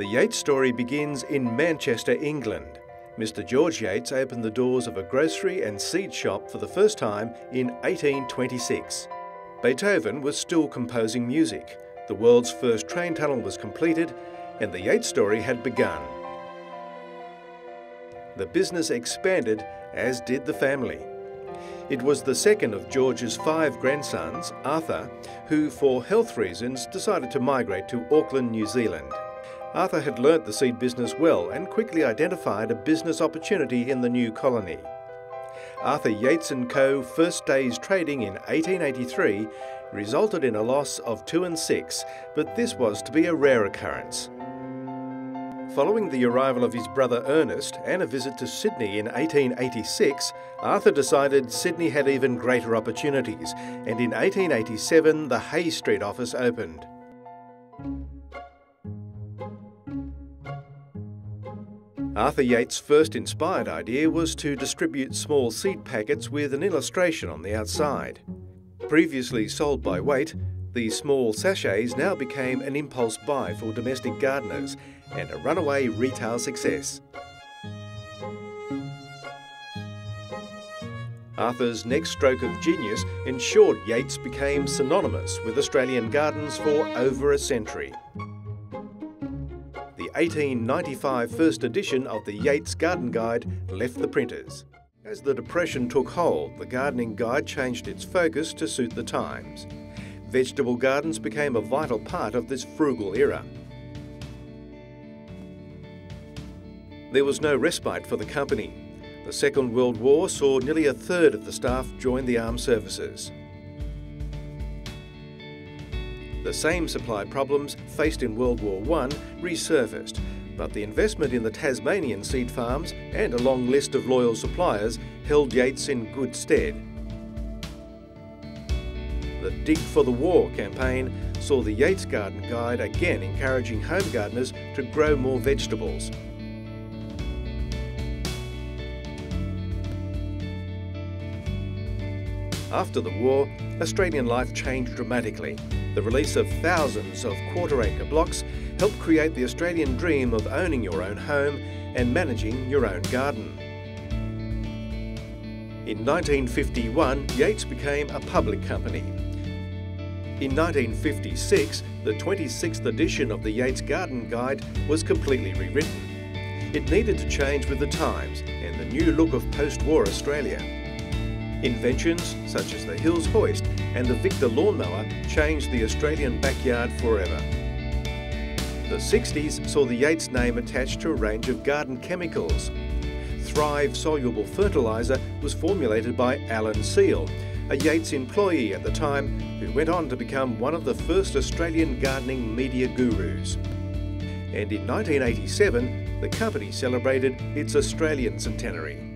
The Yates story begins in Manchester, England. Mr. George Yates opened the doors of a grocery and seed shop for the first time in 1826. Beethoven was still composing music, the world's first train tunnel was completed, and the Yates story had begun. The business expanded, as did the family. It was the second of George's 5 grandsons, Arthur, who for health reasons decided to migrate to Auckland, New Zealand. Arthur had learnt the seed business well and quickly identified a business opportunity in the new colony. Arthur Yates & Co. first day's trading in 1883 resulted in a loss of 2 and 6, but this was to be a rare occurrence. Following the arrival of his brother Ernest and a visit to Sydney in 1886, Arthur decided Sydney had even greater opportunities, and in 1887 the Hay Street office opened. Arthur Yates' first inspired idea was to distribute small seed packets with an illustration on the outside. Previously sold by weight, these small sachets now became an impulse buy for domestic gardeners and a runaway retail success. Arthur's next stroke of genius ensured Yates became synonymous with Australian gardens for over a century. The 1895 first edition of the Yates Garden Guide left the printers. As the Depression took hold, the gardening guide changed its focus to suit the times. Vegetable gardens became a vital part of this frugal era. There was no respite for the company. The Second World War saw nearly a third of the staff join the armed services. The same supply problems faced in World War I resurfaced, but the investment in the Tasmanian seed farms and a long list of loyal suppliers held Yates in good stead. The Dig for the War campaign saw the Yates Garden Guide again encouraging home gardeners to grow more vegetables. After the war, Australian life changed dramatically. The release of thousands of quarter-acre blocks helped create the Australian dream of owning your own home and managing your own garden. In 1951, Yates became a public company. In 1956, the 26th edition of the Yates Garden Guide was completely rewritten. It needed to change with the times and the new look of post-war Australia. Inventions such as the Hills hoist and the Victor lawnmower changed the Australian backyard forever. The 60s saw the Yates name attached to a range of garden chemicals. Thrive Soluble Fertiliser was formulated by Alan Seal, a Yates employee at the time who went on to become one of the first Australian gardening media gurus. And in 1987, the company celebrated its Australian centenary.